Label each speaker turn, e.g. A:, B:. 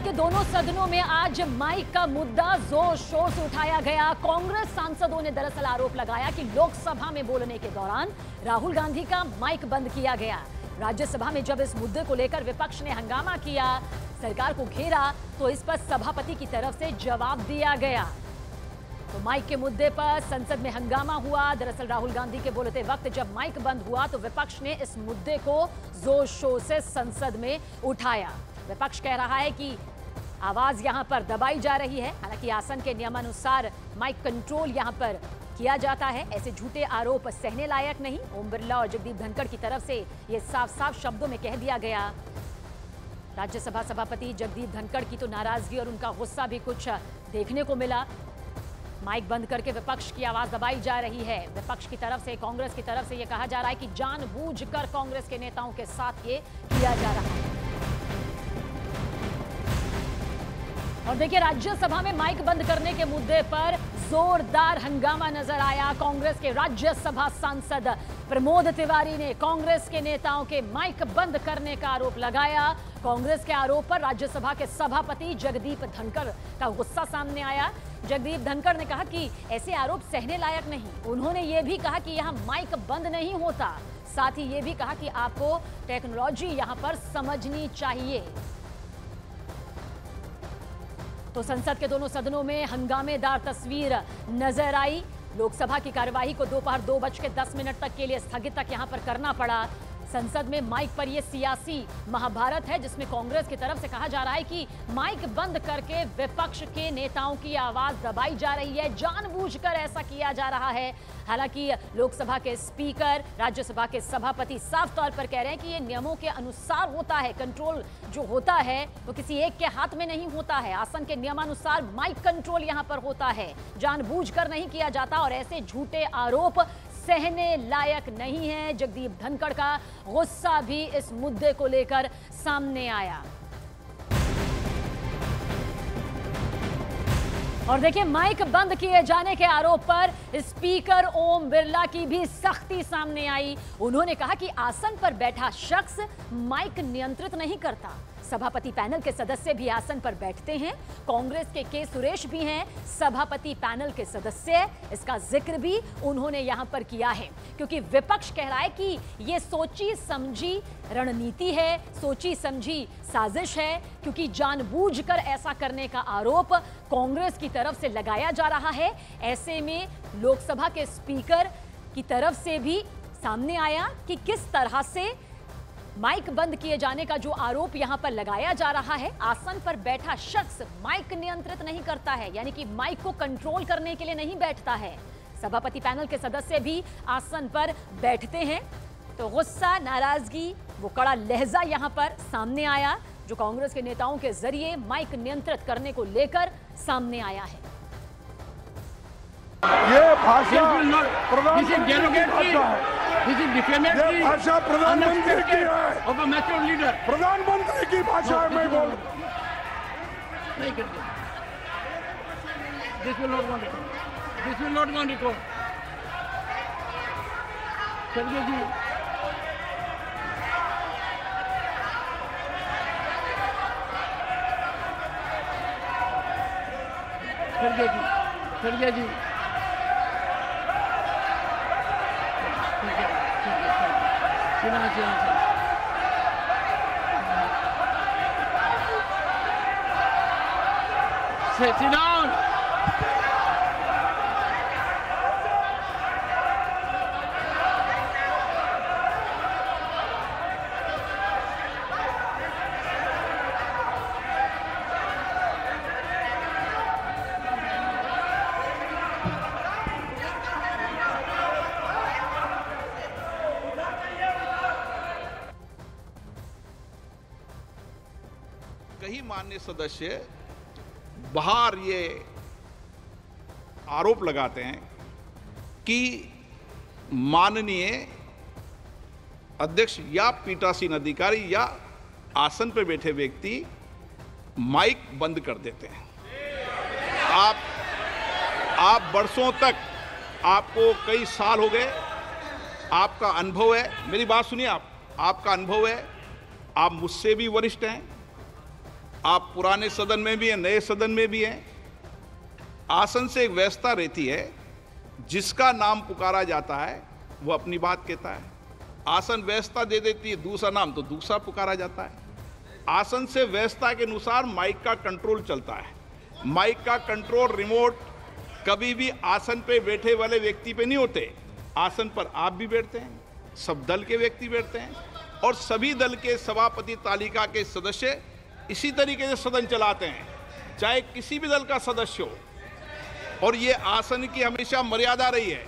A: के दोनों सदनों में आज माइक का मुद्दा जोर शोर से उठाया गया। कांग्रेस सांसदों ने दरअसल आरोप लगाया कि लोकसभा में बोलने के दौरान राहुल गांधी का माइक बंद किया गया। राज्यसभा में जब इस मुद्दे को लेकर विपक्ष ने हंगामा किया, सरकार को घेरा, तो इस पर सभापति की तरफ से जवाब दिया गया। तो माइक के मुद्दे पर संसद में हंगामा हुआ। दरअसल राहुल गांधी के बोलते वक्त जब माइक बंद हुआ तो विपक्ष ने इस मुद्दे को जोर शोर से संसद में उठाया। विपक्ष कह रहा है कि आवाज यहां पर दबाई जा रही है। हालांकि आसन के नियमानुसार माइक कंट्रोल यहां पर किया जाता है। ऐसे झूठे आरोप सहने लायक नहीं। ओम बिरला और जगदीप धनखड़ की तरफ से यह साफ साफ शब्दों में कह दिया गया। राज्यसभा सभापति जगदीप धनखड़ की तो नाराजगी और उनका गुस्सा भी कुछ देखने को मिला। माइक बंद करके विपक्ष की आवाज दबाई जा रही है। विपक्ष की तरफ से, कांग्रेस की तरफ से यह कहा जा रहा है कि जानबूझकर कांग्रेस के नेताओं के साथ ये किया जा रहा है। और देखिए, राज्यसभा में माइक बंद करने के मुद्दे पर जोरदार हंगामा नजर आया। कांग्रेस के राज्यसभा सांसद प्रमोद तिवारी ने कांग्रेस के नेताओं के माइक बंद करने का आरोप लगाया। कांग्रेस के आरोप पर राज्यसभा के सभापति जगदीप धनखड़ का गुस्सा सामने आया। जगदीप धनखड़ ने कहा कि ऐसे आरोप सहने लायक नहीं। उन्होंने ये भी कहा कि यहां माइक बंद नहीं होता। साथ ही ये भी कहा कि आपको टेक्नोलॉजी यहां पर समझनी चाहिए। तो संसद के दोनों सदनों में हंगामेदार तस्वीर नजर आई। लोकसभा की कार्यवाही को दोपहर 2:10 तक के लिए स्थगित तक यहां पर करना पड़ा। संसद में माइक पर यह सियासी महाभारत है, जिसमें कांग्रेस की तरफ से कहा जा रहा है कि माइक बंद करके विपक्ष के नेताओं की आवाज दबाई जा रही है, जानबूझकर ऐसा किया जा रहा है। हालांकि लोकसभा के स्पीकर, राज्यसभा के सभापति साफ तौर पर कह रहे हैं कि ये नियमों के अनुसार होता है। कंट्रोल जो होता है वो किसी एक के हाथ में नहीं होता है। आसन के नियमानुसार माइक कंट्रोल यहां पर होता है, जानबूझकर नहीं किया जाता। और ऐसे झूठे आरोप सहने लायक नहीं है। जगदीप धनखड़ का गुस्सा भी इस मुद्दे को लेकर सामने आया। और देखिए, माइक बंद किए जाने के आरोप पर स्पीकर ओम बिरला की भी सख्ती सामने आई। उन्होंने कहा कि आसन पर बैठा शख्स माइक नियंत्रित नहीं करता। सभापति पैनल के सदस्य भी आसन पर बैठते हैं। कांग्रेस के सुरेश भी हैं सभापति पैनल के सदस्य। इसका जिक्र भी उन्होंने यहां पर किया है, क्योंकि विपक्ष कह रहा है कि यह सोची समझी रणनीति है, सोची समझी साजिश है, क्योंकि जानबूझकर ऐसा करने का आरोप कांग्रेस की तरफ से लगाया जा रहा है। ऐसे में लोकसभा के स्पीकर की तरफ से भी सामने आया कि किस तरह से माइक बंद किए जाने का जो आरोप यहां पर लगाया जा रहा है, आसन पर बैठा शख्स माइक नियंत्रित नहीं करता है, यानी कि माइक को कंट्रोल करने के लिए नहीं बैठता है। सभापति पैनल के सदस्य भी आसन पर बैठते हैं। तो गुस्सा, नाराजगी, वो कड़ा लहजा यहां पर सामने आया, जो कांग्रेस के नेताओं के जरिए माइक नियंत्रित करने को लेकर सामने आया है।
B: ये भाषा प्रधानमंत्री की है, प्रधानमंत्री की भाषा है। मैं बोल
C: नहीं करते। This will not want record. This will not want record. खड़गे जी, खड़गे जी, खड़गे जी, sit down.
D: कई माननीय सदस्य बाहर ये आरोप लगाते हैं कि माननीय अध्यक्ष या पीठासीन अधिकारी या आसन पर बैठे व्यक्ति माइक बंद कर देते हैं। आप वर्षों तक, आपको कई साल हो गए, आपका अनुभव है। मेरी बात सुनिए, आपका अनुभव है, आप मुझसे भी वरिष्ठ हैं, आप पुराने सदन में भी हैं, नए सदन में भी हैं। आसन से एक व्यवस्था रहती है, जिसका नाम पुकारा जाता है वो अपनी बात कहता है। आसन व्यवस्था दे देती है दूसरा नाम, तो दूसरा पुकारा जाता है। आसन से व्यवस्था के अनुसार माइक का कंट्रोल चलता है। माइक का कंट्रोल रिमोट कभी भी आसन पे बैठे वाले व्यक्ति पे नहीं होते। आसन पर आप भी बैठते हैं, सब दल के व्यक्ति बैठते हैं, और सभी दल के सभापति तालिका के सदस्य इसी तरीके से सदन चलाते हैं, चाहे किसी भी दल का सदस्य हो। और ये आसन की हमेशा मर्यादा रही है।